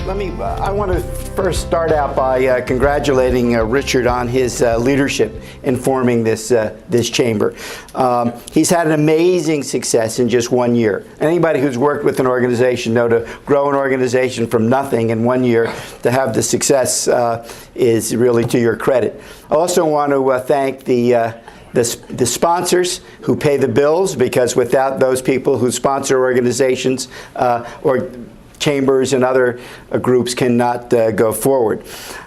I want to first start out by congratulating Richard on his leadership in forming this chamber. He's had an amazing success in just 1 year. Anybody who's worked with an organization know to grow an organization from nothing in 1 year to have the success is really to your credit. I also want to thank the sponsors who pay the bills, because without those people who sponsor organizations or chambers and other groups cannot go forward.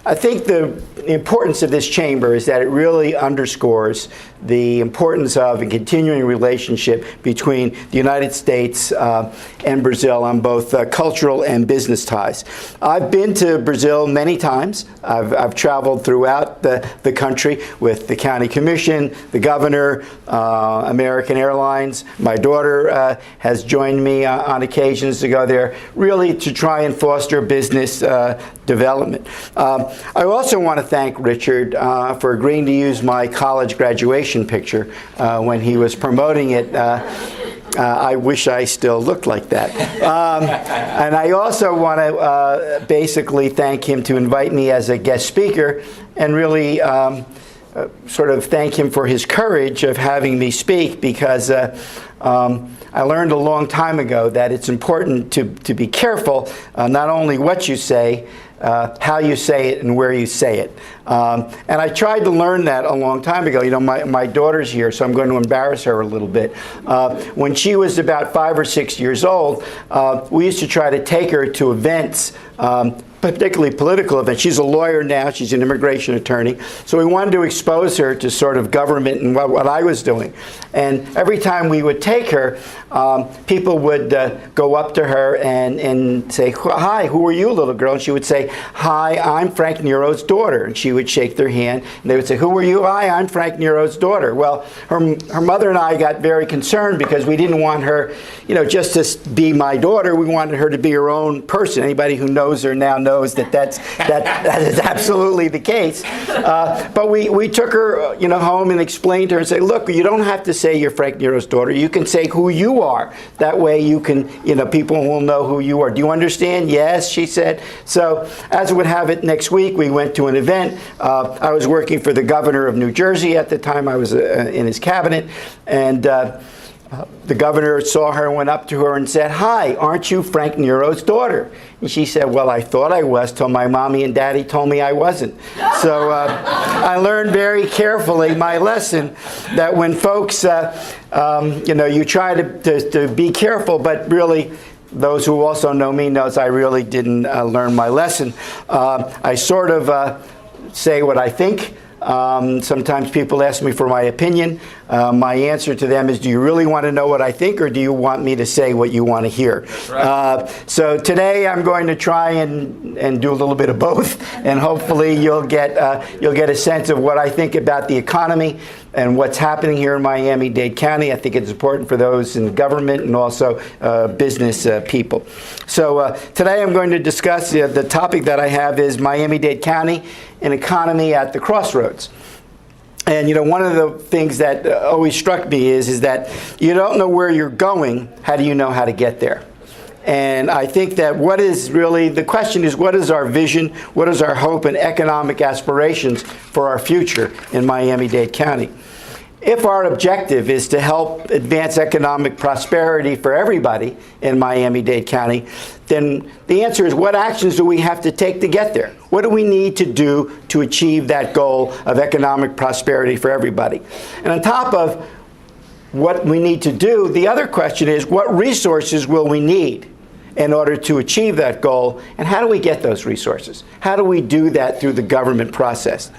I think the importance of this chamber is that it really underscores the importance of a continuing relationship between the United States and Brazil on both cultural and business ties. I've been to Brazil many times. I've traveled throughout the country with the county commission, the governor, American Airlines. My daughter has joined me on occasions to go there, really to try and foster business development. I also want to thank Richard for agreeing to use my college graduation picture when he was promoting it. I wish I still looked like that. And I also want to basically thank him to invite me as a guest speaker, and really sort of thank him for his courage of having me speak, because I learned a long time ago that it's important to be careful not only what you say, how you say it and where you say it. And I tried to learn that a long time ago. You know, my daughter's here, so I'm going to embarrass her a little bit. When she was about 5 or 6 years old, we used to try to take her to events, particularly political events. She's a lawyer now. She's an immigration attorney. So we wanted to expose her to sort of government and what I was doing. And every time we would take her, people would go up to her and say, "Hi, who are you, little girl?" And she would say, "Hi, I'm Frank Nero's daughter." And she would shake their hand, and they would say, "Who are you?" "Hi, I'm Frank Nero's daughter." Well, her mother and I got very concerned, because we didn't want her, you know, just to be my daughter. We wanted her to be her own person. Anybody who knows her now knows that is absolutely the case. But we took her, you know, home and explained to her and said, "Look, you don't have to say you're Frank Nero's daughter. You can say who you are. That way you can, you know, people will know who you are. Do you understand?" "Yes," she said. So as would have it, next week we went to an event. I was working for the governor of New Jersey at the time. I was in his cabinet, and the governor saw her and went up to her and said, "Hi, aren't you Frank Nero's daughter?" And she said, "Well, I thought I was till my mommy and daddy told me I wasn't." So I learned very carefully my lesson that when folks, you know, you try to be careful, but really, those who also know me knows I really didn't learn my lesson. I sort of say what I think. Sometimes people ask me for my opinion. My answer to them is, do you really want to know what I think, or do you want me to say what you want to hear? Right. So today I'm going to try and do a little bit of both, and hopefully you'll get a sense of what I think about the economy and what's happening here in Miami-Dade County. I think it's important for those in government and also business people. So today I'm going to discuss the topic that I have is Miami-Dade County, an economy at the crossroads. And you know, one of the things that always struck me is that you don't know where you're going. How do you know how to get there? And I think that what is really, the question is, what is our vision, what is our hope and economic aspirations for our future in Miami-Dade County? If our objective is to help advance economic prosperity for everybody in Miami-Dade County, then the answer is, what actions do we have to take to get there? What do we need to do to achieve that goal of economic prosperity for everybody? And on top of what we need to do, the other question is, what resources will we need in order to achieve that goal, and how do we get those resources? How do we do that through the government process?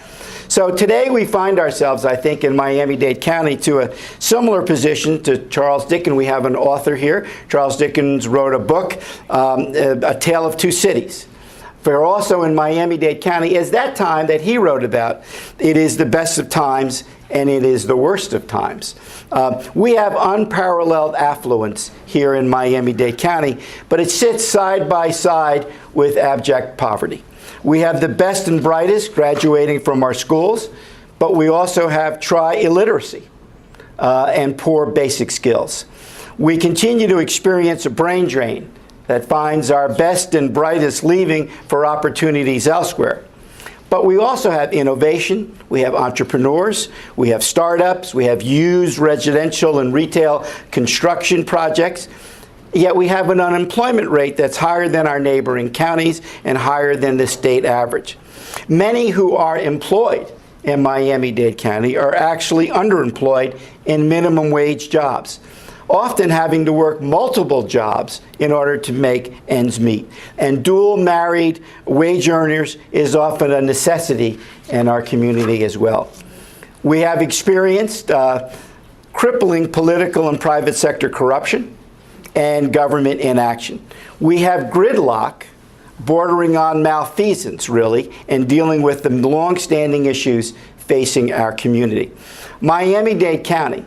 So today we find ourselves, I think, in Miami-Dade County to a similar position to Charles Dickens. We have an author here. Charles Dickens wrote a book, A Tale of Two Cities. For also in Miami-Dade County is that time that he wrote about. It is the best of times and it is the worst of times. We have unparalleled affluence here in Miami-Dade County, but it sits side by side with abject poverty. We have the best and brightest graduating from our schools, but we also have tri-illiteracy and poor basic skills. We continue to experience a brain drain that finds our best and brightest leaving for opportunities elsewhere. But we also have innovation, we have entrepreneurs, we have startups, we have used residential and retail construction projects, yet we have an unemployment rate that's higher than our neighboring counties and higher than the state average. Many who are employed in Miami-Dade County are actually underemployed in minimum wage jobs, often having to work multiple jobs in order to make ends meet. And dual married wage earners is often a necessity in our community as well. We have experienced crippling political and private sector corruption and government inaction. We have gridlock bordering on malfeasance, really, in dealing with the long-standing issues facing our community. Miami-Dade County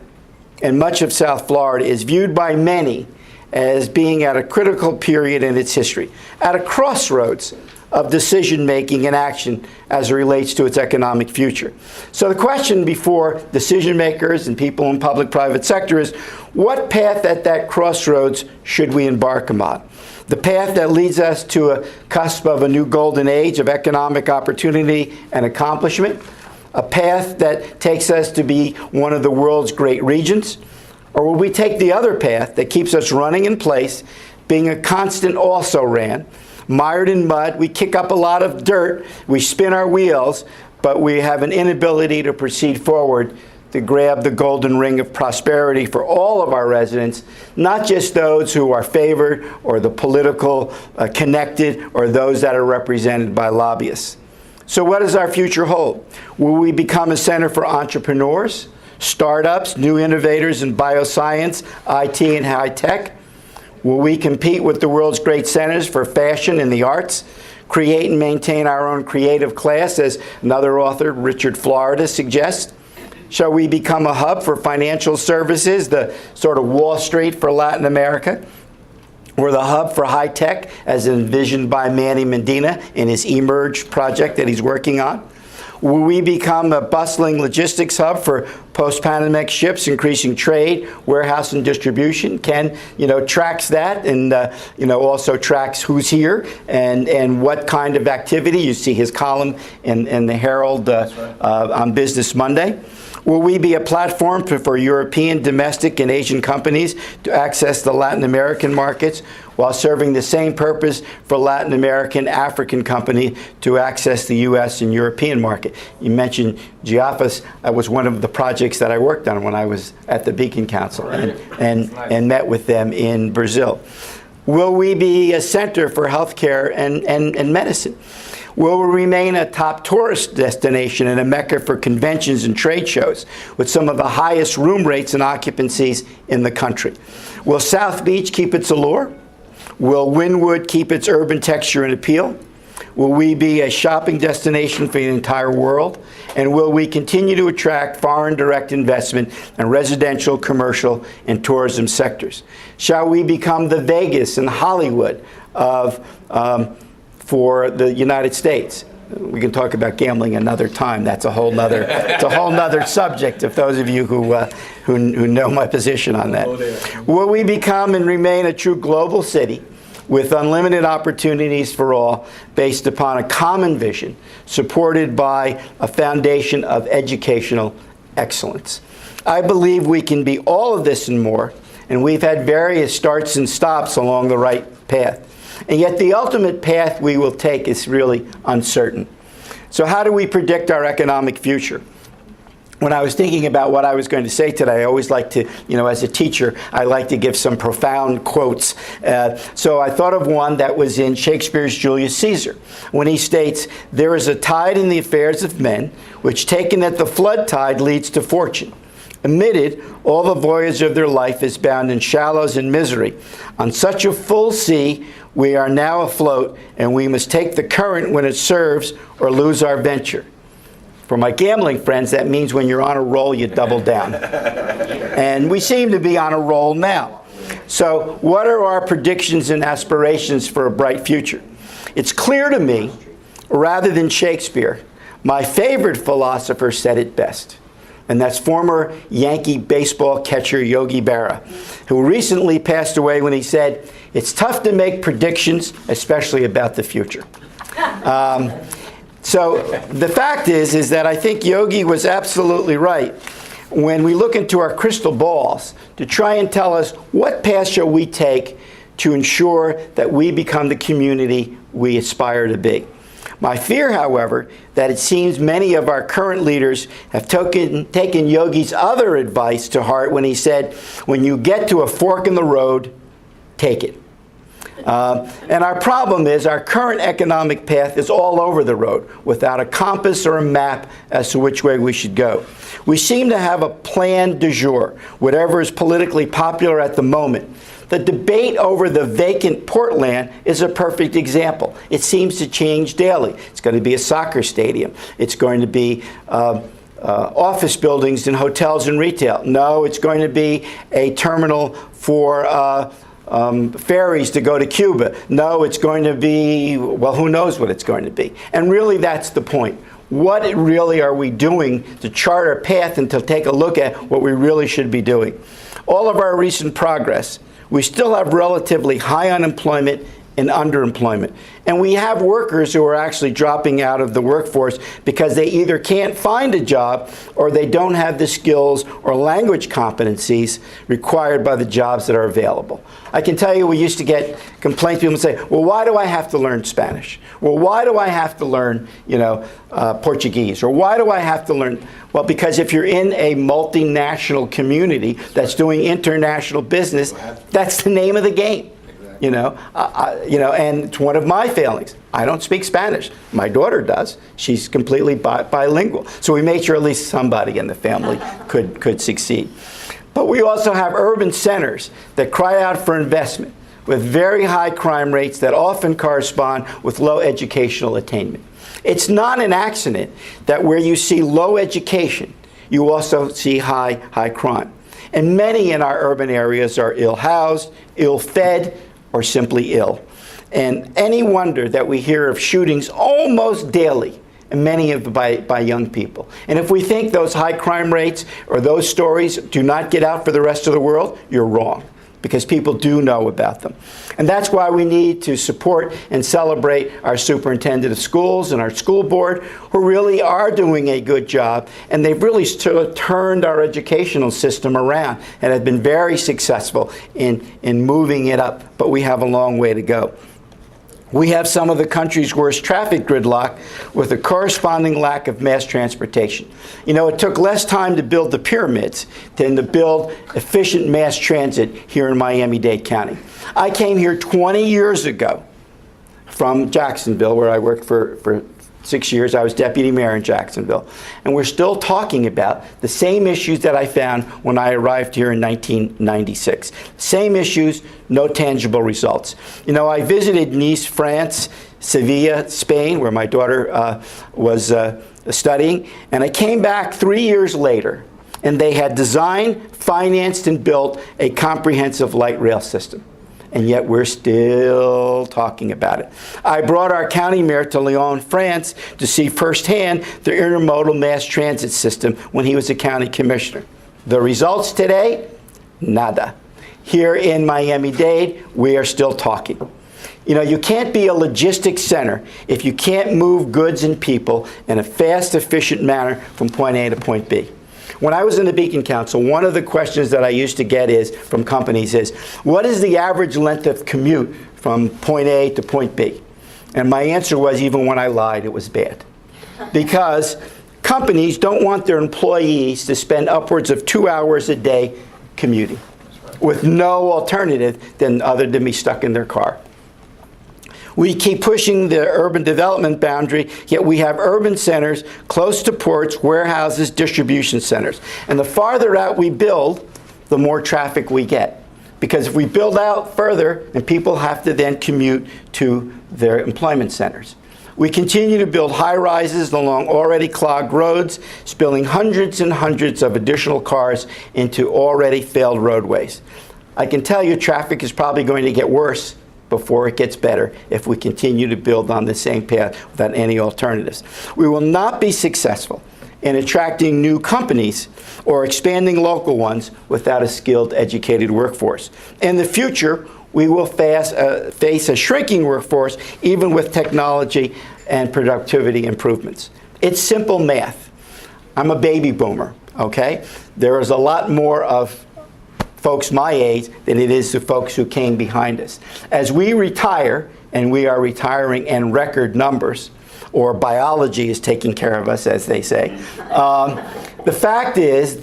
and much of South Florida is viewed by many as being at a critical period in its history, at a crossroads of decision-making and action as it relates to its economic future. So the question before decision makers and people in public-private sector is, what path at that crossroads should we embark upon? The path that leads us to a cusp of a new golden age of economic opportunity and accomplishment, a path that takes us to be one of the world's great regions, or will we take the other path that keeps us running in place, being a constant also-ran, mired in mud, we kick up a lot of dirt, we spin our wheels, but we have an inability to proceed forward to grab the golden ring of prosperity for all of our residents, not just those who are favored or the political connected or those that are represented by lobbyists. So what does our future hold? Will we become a center for entrepreneurs, startups, new innovators in bioscience, IT, and high tech? Will we compete with the world's great centers for fashion and the arts, create and maintain our own creative class, as another author, Richard Florida, suggests? Shall we become a hub for financial services, the sort of Wall Street for Latin America? Or the hub for high tech, as envisioned by Manny Medina in his eMERGE project that he's working on? Will we become a bustling logistics hub for post-Panamax ships, increasing trade, warehouse, and distribution? Ken, tracks that and, also tracks who's here and what kind of activity. You see his column in the Herald on Business Monday. Will we be a platform for European, domestic, and Asian companies to access the Latin American markets while serving the same purpose for Latin American, African company to access the U.S. and European market? You mentioned Giaffas. That was one of the projects that I worked on when I was at the Beacon Council and met with them in Brazil. Will we be a center for healthcare and medicine? Will we remain a top tourist destination and a mecca for conventions and trade shows with some of the highest room rates and occupancies in the country? Will South Beach keep its allure? Will Wynwood keep its urban texture and appeal? Will we be a shopping destination for the entire world? And will we continue to attract foreign direct investment in residential, commercial, and tourism sectors? Shall we become the Vegas and Hollywood for the United States? We can talk about gambling another time. That's a whole nother subject. If those of you who know my position on that, will we become and remain a true global city with unlimited opportunities for all, based upon a common vision, supported by a foundation of educational excellence? I believe we can be all of this and more, and we've had various starts and stops along the right path. And yet the ultimate path we will take is really uncertain. So how do we predict our economic future? When I was thinking about what I was going to say today, I always like to, as a teacher, I like to give some profound quotes. So I thought of one that was in Shakespeare's Julius Caesar, when he states, "There is a tide in the affairs of men, which taken at the flood tide leads to fortune. Amid all the voyage of their life is bound in shallows and misery. On such a full sea we are now afloat, and we must take the current when it serves or lose our venture." For my gambling friends, that means when you're on a roll, you double down. And we seem to be on a roll now. So what are our predictions and aspirations for a bright future? It's clear to me, rather than Shakespeare, my favorite philosopher said it best. And that's former Yankee baseball catcher Yogi Berra, who recently passed away when he said, "It's tough to make predictions, especially about the future." So the fact is that I think Yogi was absolutely right when we look into our crystal balls to try and tell us what path shall we take to ensure that we become the community we aspire to be. My fear, however, that it seems many of our current leaders have taken Yogi's other advice to heart when he said, "When you get to a fork in the road, take it." And our problem is our current economic path is all over the road without a compass or a map as to which way we should go. We seem to have a plan du jour, whatever is politically popular at the moment. The debate over the vacant Portland is a perfect example. It seems to change daily. It's going to be a soccer stadium. It's going to be office buildings and hotels and retail. No, it's going to be a terminal for ferries to go to Cuba. No, it's going to be, well, who knows what it's going to be. And really, that's the point. What really are we doing to chart our path and to take a look at what we really should be doing? All of our recent progress, we still have relatively high unemployment and underemployment. And we have workers who are actually dropping out of the workforce because they either can't find a job or they don't have the skills or language competencies required by the jobs that are available. I can tell you we used to get complaints. People say, well, why do I have to learn Spanish? Well, why do I have to learn, Portuguese? Or why do I have to learn? Well, because if you're in a multinational community that's doing international business, that's the name of the game. And it's one of my failings. I don't speak Spanish. My daughter does. She's completely bilingual. So we made sure at least somebody in the family could succeed. But we also have urban centers that cry out for investment with very high crime rates that often correspond with low educational attainment. It's not an accident that where you see low education, you also see high crime. And many in our urban areas are ill-housed, ill-fed, or simply ill. And any wonder that we hear of shootings almost daily, and many of them by young people. And if we think those high crime rates or those stories do not get out for the rest of the world, you're wrong, because people do know about them. And that's why we need to support and celebrate our superintendent of schools and our school board, who really are doing a good job, and they've really turned our educational system around and have been very successful in moving it up, but we have a long way to go. We have some of the country's worst traffic gridlock with a corresponding lack of mass transportation. It took less time to build the pyramids than to build efficient mass transit here in Miami-Dade County. I came here 20 years ago from Jacksonville, where I worked for 6 years. I was deputy mayor in Jacksonville. And we're still talking about the same issues that I found when I arrived here in 1996. Same issues, no tangible results. I visited Nice, France, Sevilla, Spain, where my daughter was studying. And I came back 3 years later, and they had designed, financed, and built a comprehensive light rail system. And yet we're still talking about it. I brought our county mayor to Lyon, France, to see firsthand the intermodal mass transit system when he was a county commissioner. The results today? Nada. Here in Miami-Dade, we are still talking. You can't be a logistics center if you can't move goods and people in a fast, efficient manner from point A to point B. When I was in the Beacon Council, one of the questions that I used to get from companies is, what is the average length of commute from point A to point B? And my answer was, even when I lied, it was bad. Because companies don't want their employees to spend upwards of 2 hours a day commuting with no alternative other than be stuck in their car. We keep pushing the urban development boundary, yet we have urban centers close to ports, warehouses, distribution centers. And the farther out we build, the more traffic we get. Because if we build out further, and people have to then commute to their employment centers. We continue to build high-rises along already clogged roads, spilling hundreds and hundreds of additional cars into already failed roadways. I can tell you traffic is probably going to get worse before it gets better if we continue to build on the same path without any alternatives. We will not be successful in attracting new companies or expanding local ones without a skilled, educated workforce. In the future, we will face a shrinking workforce even with technology and productivity improvements. It's simple math. I'm a baby boomer, okay? There is a lot more of folks my age than it is to folks who came behind us. As we retire, and we are retiring in record numbers, or biology is taking care of us, as they say, the fact is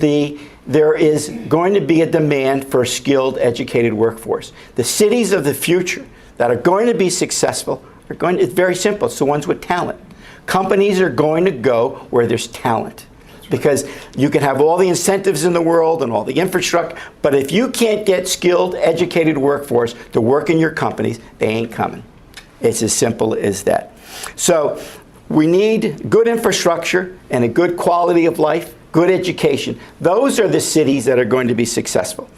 there is going to be a demand for a skilled, educated workforce. The cities of the future that are going to be successful are going to, it's very simple, it's the ones with talent. Companies are going to go where there's talent. Because you can have all the incentives in the world and all the infrastructure, but if you can't get skilled, educated workforce to work in your companies, they ain't coming. It's as simple as that. So we need good infrastructure and a good quality of life, good education. Those are the cities that are going to be successful.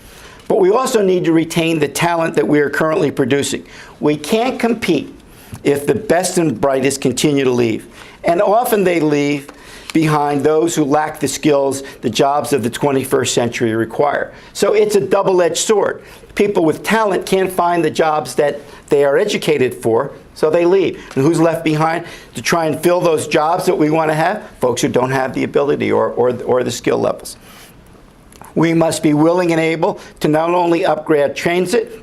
But we also need to retain the talent that we are currently producing. We can't compete if the best and brightest continue to leave. And often they leave behind those who lack the skills the jobs of the 21st century require. So it's a double-edged sword. People with talent can't find the jobs that they are educated for, so they leave. And who's left behind to try and fill those jobs that we want to have? Folks who don't have the ability or the skill levels. We must be willing and able to not only upgrade transit,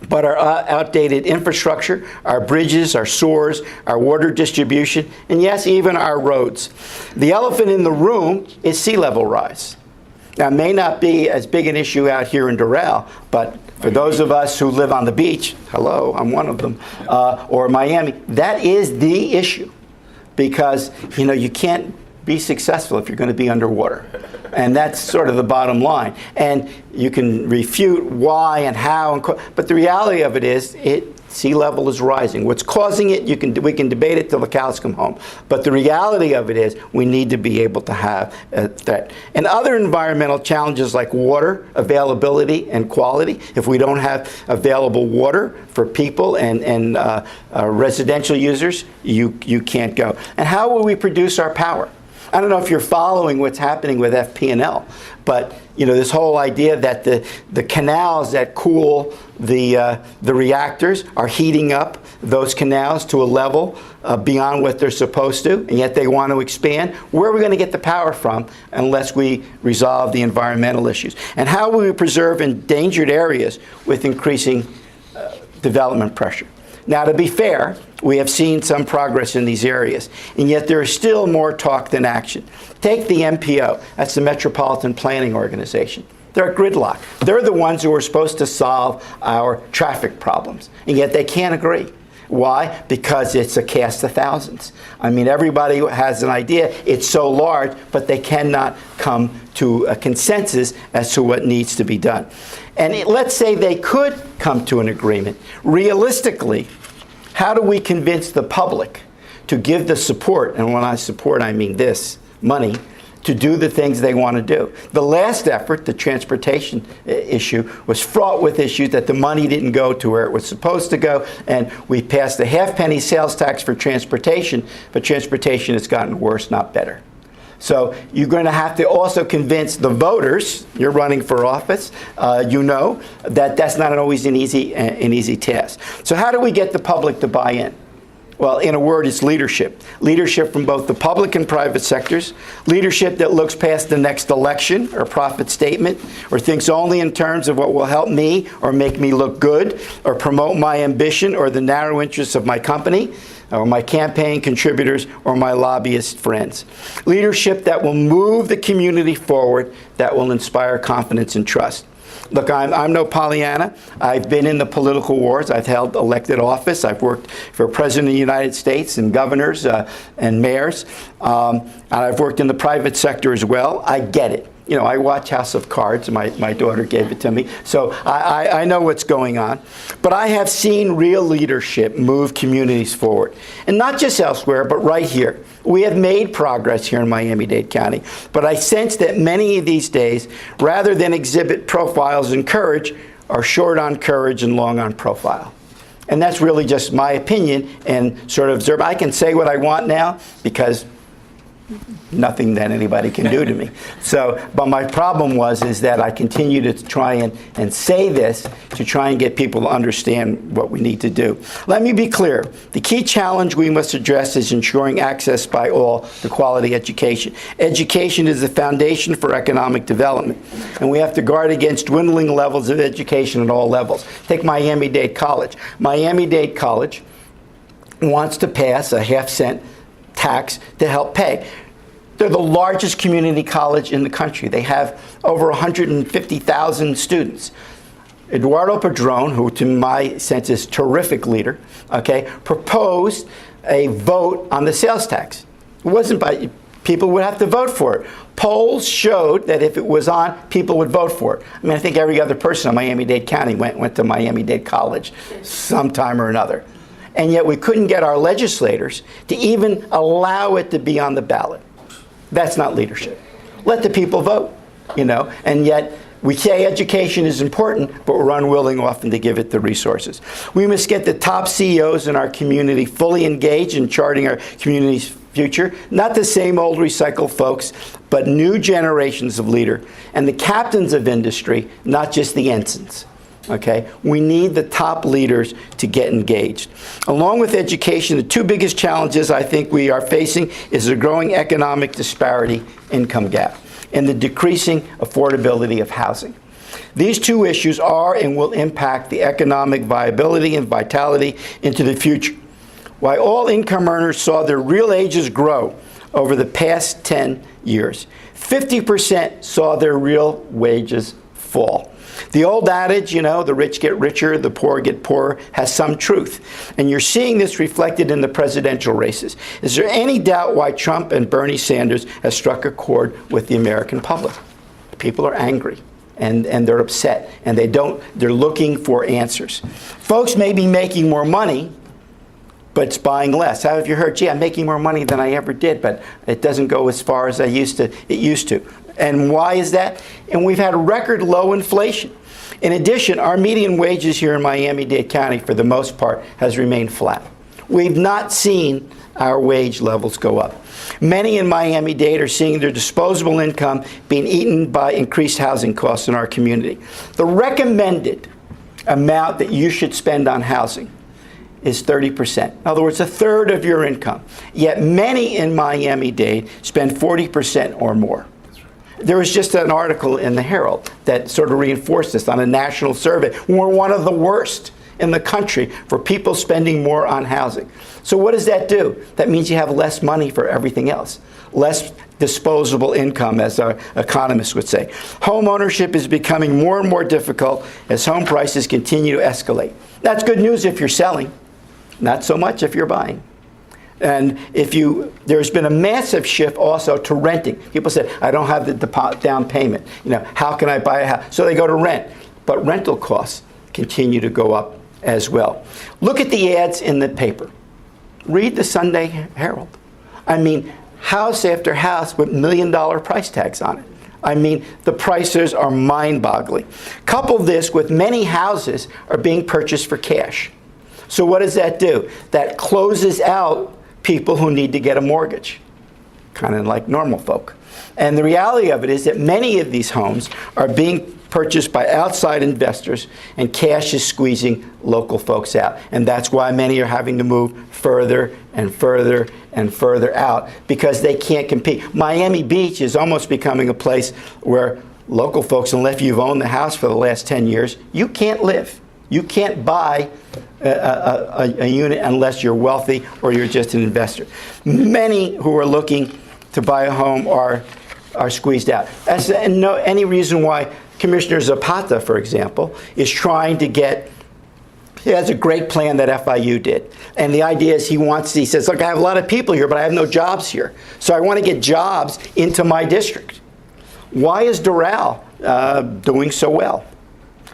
but our outdated infrastructure, our bridges, our sewers, our water distribution, and yes, even our roads. The elephant in the room is sea level rise. Now, it may not be as big an issue out here in Doral, but for those of us who live on the beach, hello, I'm one of them, or Miami, that is the issue. Because, you know, you can't be successful if you're going to be underwater. And that's sort of the bottom line. And you can refute why and how, but the reality of it is sea level is rising. What's causing it, we can debate it till the cows come home. But the reality of it is we need to be able to have that. And other environmental challenges like water availability and quality, if we don't have available water for people and residential users, you can't go. And how will we produce our power? I don't know if you're following what's happening with FP&L, but you know, this whole idea that the canals that cool the reactors are heating up those canals to a level beyond what they're supposed to, and yet they want to expand. Where are we going to get the power from unless we resolve the environmental issues? And how will we preserve endangered areas with increasing development pressure? Now, to be fair, we have seen some progress in these areas, and yet there is still more talk than action. Take the MPO, that's the Metropolitan Planning Organization. They're a gridlock. They're the ones who are supposed to solve our traffic problems, and yet they can't agree. Why? Because it's a cast of thousands. I mean, everybody has an idea. It's so large, but they cannot come to a consensus as to what needs to be done. And let's say they could come to an agreement. Realistically, how do we convince the public to give the support, and when I support I mean this, money, to do the things they want to do? The last effort, the transportation issue, was fraught with issues that the money didn't go to where it was supposed to go, and we passed a half-penny sales tax for transportation, but transportation has gotten worse, not better. So you're going to have to also convince the voters, you're running for office, you know, that that's not always an easy task. So how do we get the public to buy in? Well, in a word, it's leadership. Leadership from both the public and private sectors. Leadership that looks past the next election or profit statement, or thinks only in terms of what will help me or make me look good or promote my ambition or the narrow interests of my company or my campaign contributors or my lobbyist friends. Leadership that will move the community forward, that will inspire confidence and trust. Look, I'm no Pollyanna. I've been in the political wars. I've held elected office. I've worked for President of the United States and governors and mayors. And I've worked in the private sector as well. I get it. You know, I watch House of Cards. My daughter gave it to me. So I know what's going on. But I have seen real leadership move communities forward. And not just elsewhere, but right here. We have made progress here in Miami-Dade County. But I sense that many of these days, rather than exhibit profiles and courage, are short on courage and long on profile. And that's really just my opinion and sort of observe. I can say what I want now because nothing that anybody can do to me. So, but my problem is that I continue to try and say this to try and get people to understand what we need to do. Let me be clear. The key challenge we must address is ensuring access by all to quality education. Education is the foundation for economic development, and we have to guard against dwindling levels of education at all levels. Take Miami-Dade College. Miami-Dade College wants to pass a half-cent tax to help pay. They're the largest community college in the country. They have over 150,000 students. Eduardo Padron, who to my sense is a terrific leader, okay, proposed a vote on the sales tax. It wasn't by, people would have to vote for it. Polls showed that if it was on, people would vote for it. I mean, I think every other person in Miami-Dade County went to Miami-Dade College sometime or another. And yet we couldn't get our legislators to even allow it to be on the ballot. That's not leadership. Let the people vote, you know, and yet we say education is important, but we're unwilling often to give it the resources. We must get the top CEOs in our community fully engaged in charting our community's future. Not the same old recycled folks, but new generations of leader and the captains of industry, not just the ensigns. Okay, we need the top leaders to get engaged. Along with education, the two biggest challenges I think we are facing is the growing economic disparity income gap and the decreasing affordability of housing. These two issues are and will impact the economic viability and vitality into the future. While all income earners saw their real ages grow over the past 10 years, 50% saw their real wages fall. The old adage, you know, the rich get richer, the poor get poorer, has some truth. And you're seeing this reflected in the presidential races. Is there any doubt why Trump and Bernie Sanders have struck a chord with the American public? People are angry and they're upset and they're looking for answers. Folks may be making more money, but it's buying less. How have you heard, gee, I'm making more money than I ever did, but it doesn't go as far as it used to. And why is that? And we've had record low inflation. In addition, our median wages here in Miami-Dade County, for the most part, has remained flat. We've not seen our wage levels go up. Many in Miami-Dade are seeing their disposable income being eaten by increased housing costs in our community. The recommended amount that you should spend on housing is 30%. In other words, a third of your income. Yet many in Miami-Dade spend 40% or more. There was just an article in the Herald that sort of reinforced this on a national survey. We're one of the worst in the country for people spending more on housing. So what does that do? That means you have less money for everything else. Less disposable income, as our economists would say. Home ownership is becoming more and more difficult as home prices continue to escalate. That's good news if you're selling. Not so much if you're buying. And there's been a massive shift also to renting. People say, I don't have the down payment. You know, how can I buy a house? So they go to rent. But rental costs continue to go up as well. Look at the ads in the paper. Read the Sunday Herald. I mean, house after house with $1 million price tags on it. I mean, the prices are mind-boggling. Couple this with many houses are being purchased for cash. So what does that do? That closes out people who need to get a mortgage, kind of like normal folk. And the reality of it is that many of these homes are being purchased by outside investors, and cash is squeezing local folks out. And that's why many are having to move further and further and further out, because they can't compete. Miami Beach is almost becoming a place where local folks, unless you've owned the house for the last 10 years, you can't live. You can't buy a unit unless you're wealthy or you're just an investor. Many who are looking to buy a home are squeezed out. That's any reason why Commissioner Zapata, for example, is trying to he has a great plan that FIU did. And the idea is he says, look, I have a lot of people here, but I have no jobs here. So I want to get jobs into my district. Why is Doral doing so well?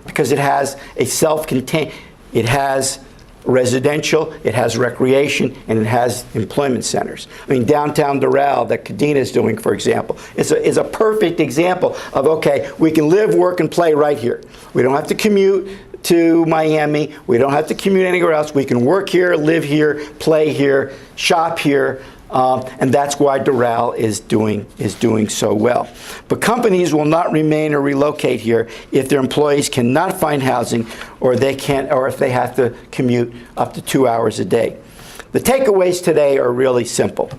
Because it has a self-contained, it has residential, it has recreation, and it has employment centers. I mean, downtown Doral that Kadena is doing, for example, is a perfect example of, okay, we can live, work, and play right here. We don't have to commute to Miami. We don't have to commute anywhere else. We can work here, live here, play here, shop here, And that's why Doral is doing so well. But companies will not remain or relocate here if their employees cannot find housing, or if they have to commute up to 2 hours a day. The takeaways today are really simple.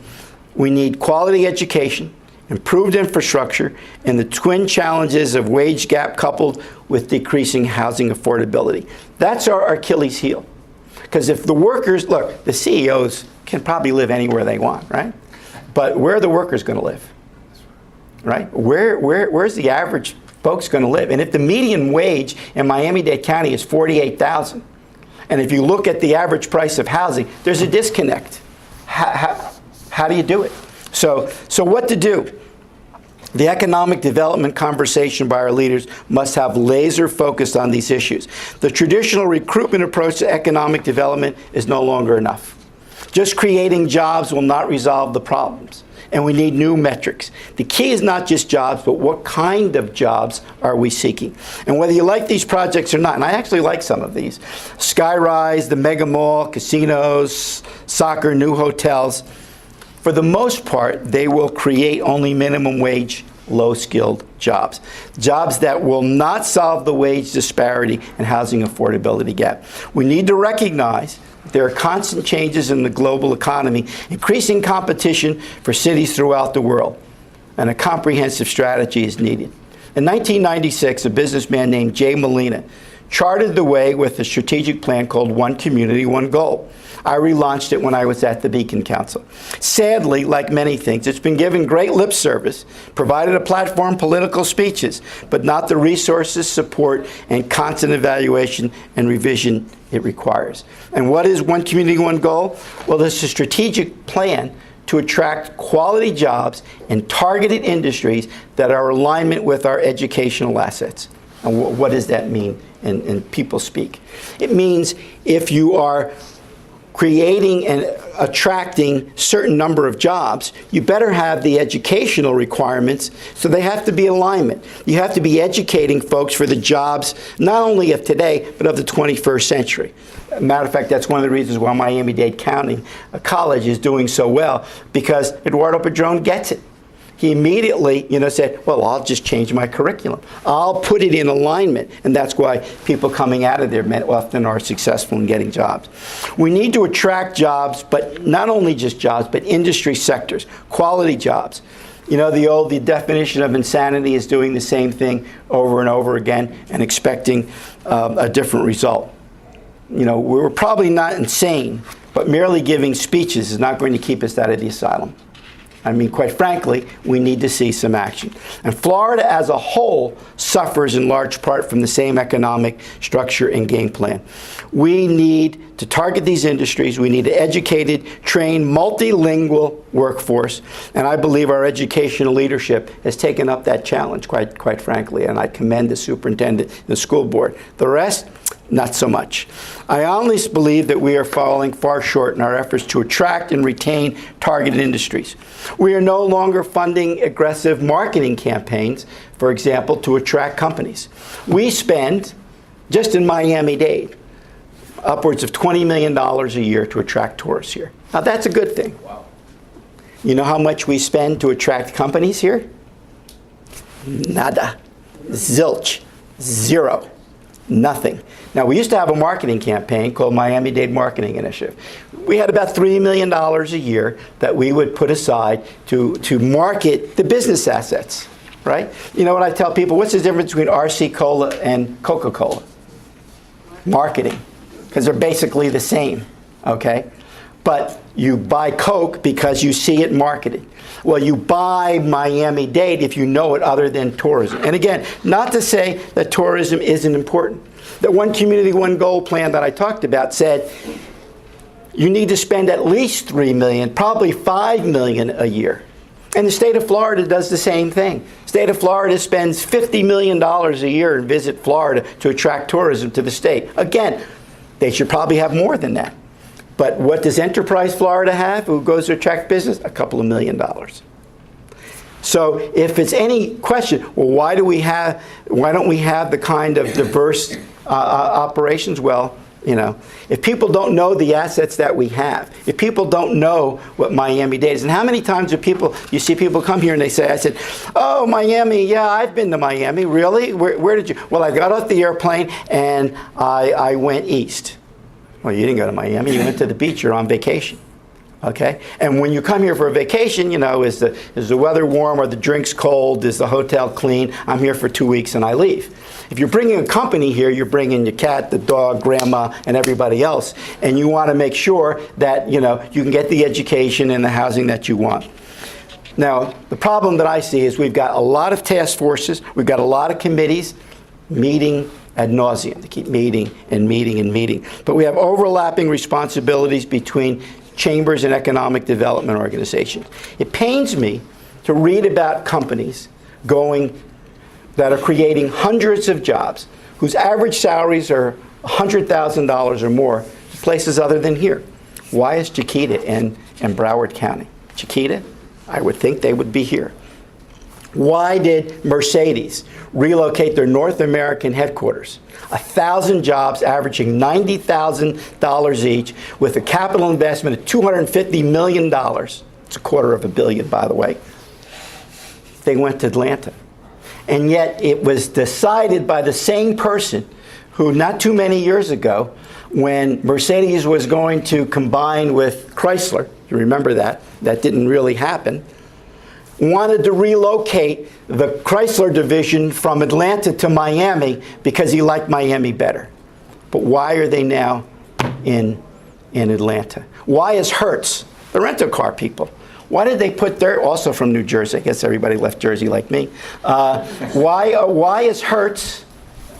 We need quality education, improved infrastructure, and the twin challenges of wage gap coupled with decreasing housing affordability. That's our Achilles heel. Because if the workers, look, the CEOs can probably live anywhere they want, right? But where are the workers going to live, right? Where's the average folks going to live? And if the median wage in Miami-Dade County is $48,000, and if you look at the average price of housing, there's a disconnect. How do you do it? So what to do? The economic development conversation by our leaders must have laser focus on these issues. The traditional recruitment approach to economic development is no longer enough. Just creating jobs will not resolve the problems, and we need new metrics. The key is not just jobs, but what kind of jobs are we seeking? And whether you like these projects or not, and I actually like some of these, Skyrise, the Mega Mall, casinos, soccer, new hotels, for the most part, they will create only minimum wage, low-skilled jobs. Jobs that will not solve the wage disparity and housing affordability gap. We need to recognize that there are constant changes in the global economy, increasing competition for cities throughout the world, and a comprehensive strategy is needed. In 1996, a businessman named Jay Molina charted the way with a strategic plan called One Community, One Goal. I relaunched it when I was at the Beacon Council. Sadly, like many things, it's been given great lip service, provided a platform, political speeches, but not the resources, support, and constant evaluation and revision it requires. And what is One Community, One Goal? Well, it's a strategic plan to attract quality jobs in targeted industries that are in alignment with our educational assets. And what does that mean in people speak? It means if you are creating and attracting certain number of jobs, you better have the educational requirements, so they have to be in alignment. You have to be educating folks for the jobs, not only of today, but of the 21st century. Matter of fact, that's one of the reasons why Miami-Dade County College is doing so well, because Eduardo Padron gets it. He immediately, said, well, I'll just change my curriculum. I'll put it in alignment. And that's why people coming out of there often are successful in getting jobs. We need to attract jobs, but not only just jobs, but industry sectors, quality jobs. The definition of insanity is doing the same thing over and over again and expecting a different result. We're probably not insane, but merely giving speeches is not going to keep us out of the asylum. I mean, quite frankly, we need to see some action. And Florida as a whole suffers in large part from the same economic structure and game plan. We need to target these industries. We need an educated, trained, multilingual workforce. And I believe our educational leadership has taken up that challenge, quite frankly. And I commend the superintendent and the school board. The rest, not so much. I honestly believe that we are falling far short in our efforts to attract and retain targeted industries. We are no longer funding aggressive marketing campaigns, for example, to attract companies. We spend, just in Miami-Dade, upwards of $20 million a year to attract tourists here. Now that's a good thing. Wow. You know how much we spend to attract companies here? Nada. Zilch. Zero. Nothing. Now, we used to have a marketing campaign called Miami-Dade Marketing Initiative. We had about $3 million a year that we would put aside to market the business assets, right? You know what I tell people? What's the difference between RC Cola and Coca-Cola? Marketing, because they're basically the same, okay? But you buy Coke because you see it marketed. Well, you buy Miami-Dade if you know it other than tourism. And again, not to say that tourism isn't important. The One Community, One Goal plan that I talked about said you need to spend at least $3 million, probably $5 million a year. And the state of Florida does the same thing. The state of Florida spends $50 million a year in Visit Florida to attract tourism to the state. Again, they should probably have more than that. But what does Enterprise Florida have? Who goes to attract business? A couple of $1 million. So if it's any question, well, why don't we have the kind of diverse operations? Well, You know, if people don't know the assets that we have, if people don't know what Miami-Dade is, and how many times do you see people come here and they say, I said, oh, Miami, yeah, I've been to Miami. Really? Where did you? Well, I got off the airplane and I went east. Well, you didn't go to Miami. You went to the beach. You're on vacation. Okay? And when you come here for a vacation, you know, is the weather warm? Are the drinks cold? Is the hotel clean? I'm here for 2 weeks and I leave. If you're bringing a company here, you're bringing your cat, the dog, grandma, and everybody else, and you want to make sure that, you know, you can get the education and the housing that you want. Now, the problem that I see is we've got a lot of task forces, we've got a lot of committees meeting ad nauseum. They keep meeting and meeting and meeting. But we have overlapping responsibilities between chambers and economic development organizations. It pains me to read about companies that are creating hundreds of jobs, whose average salaries are $100,000 or more, places other than here. Why is Chiquita and Broward County? Chiquita, I would think they would be here. Why did Mercedes relocate their North American headquarters? 1,000 jobs averaging $90,000 each with a capital investment of $250 million. It's $250 million, by the way. They went to Atlanta. And yet it was decided by the same person who not too many years ago, when Mercedes was going to combine with Chrysler, you remember that didn't really happen, wanted to relocate the Chrysler division from Atlanta to Miami because he liked Miami better. But why are they now in Atlanta? Why is Hertz, the rental car people, why did they put their, also from New Jersey, I guess everybody left Jersey like me. Why is Hertz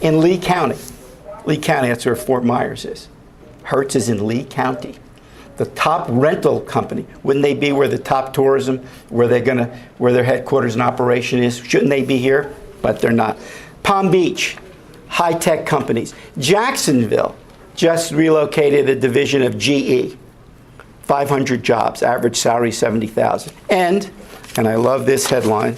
in Lee County? Lee County, that's where Fort Myers is. Hertz is in Lee County. The top rental company, wouldn't they be where the top tourism, where their headquarters and operation is? Shouldn't they be here? But they're not. Palm Beach, high-tech companies. Jacksonville just relocated a division of GE. 500 jobs, average salary $70,000. And I love this headline,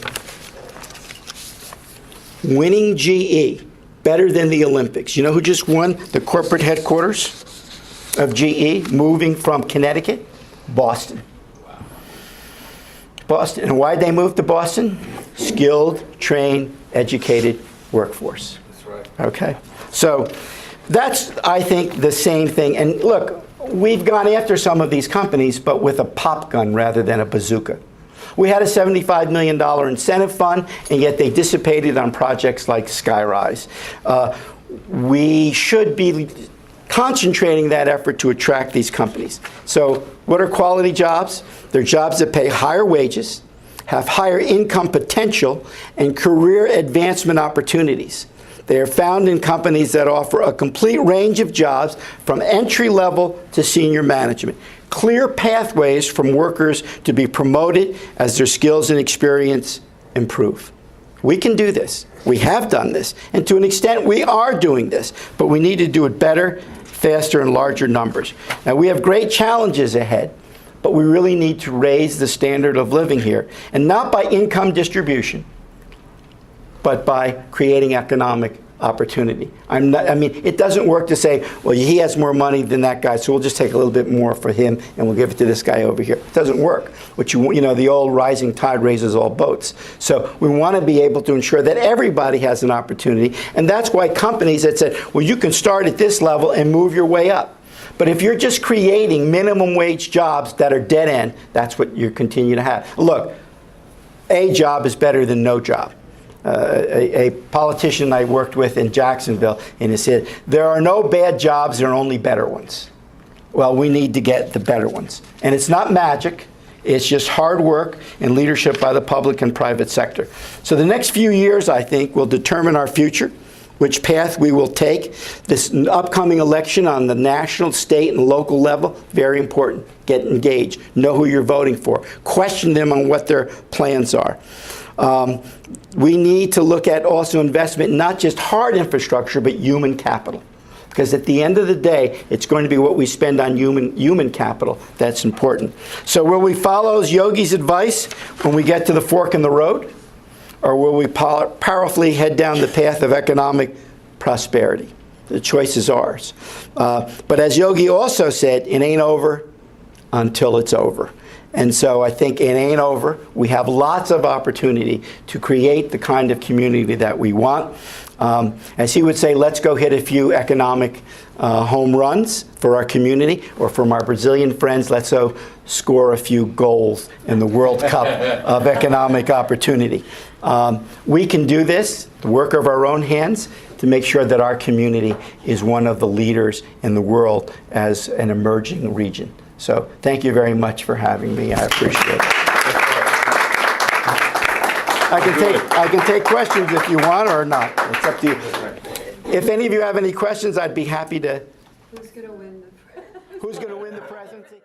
winning GE, better than the Olympics. You know who just won the corporate headquarters of GE, moving from Connecticut? Boston. Wow. Boston. And why'd they move to Boston? Skilled, trained, educated workforce. That's right. Okay. So that's, I think, the same thing. And look, we've gone after some of these companies, but with a pop gun rather than a bazooka. We had a $75 million incentive fund, and yet they dissipated on projects like Skyrise. We should be concentrating that effort to attract these companies. So what are quality jobs? They're jobs that pay higher wages, have higher income potential, and career advancement opportunities. They are found in companies that offer a complete range of jobs from entry level to senior management. Clear pathways from workers to be promoted as their skills and experience improve. We can do this. We have done this. And to an extent, we are doing this. But we need to do it better, faster, and larger numbers. Now, we have great challenges ahead, but we really need to raise the standard of living here. And not by income distribution, but by creating economic opportunity. I mean, it doesn't work to say, well, he has more money than that guy, so we'll just take a little bit more for him and we'll give it to this guy over here. It doesn't work. What you know, the old rising tide raises all boats. So we want to be able to ensure that everybody has an opportunity, and that's why companies that said, well, you can start at this level and move your way up. But if you're just creating minimum wage jobs that are dead end, that's what you continue to have. Look, a job is better than no job. A politician I worked with in Jacksonville, and he said, there are no bad jobs, there are only better ones. Well, we need to get the better ones. And it's not magic. It's just hard work and leadership by the public and private sector. So the next few years, I think, will determine our future, which path we will take. This upcoming election on the national, state, and local level, very important. Get engaged. Know who you're voting for. Question them on what their plans are. We need to look at also investment, not just hard infrastructure, but human capital. Because at the end of the day, it's going to be what we spend on human capital that's important. So will we follow Yogi's advice when we get to the fork in the road? Or will we powerfully head down the path of economic prosperity? The choice is ours. But as Yogi also said, it ain't over until it's over. And so I think it ain't over. We have lots of opportunity to create the kind of community that we want. As he would say, let's go hit a few economic home runs for our community, or from our Brazilian friends, let's go score a few goals in the World Cup of economic opportunity. We can do this, the work of our own hands, to make sure that our community is one of the leaders in the world as an emerging region. So thank you very much for having me. I appreciate it. I can take questions if you want or not. It's up to you. If any of you have any questions, I'd be happy to. Who's going to win the Who's going to win the presidency?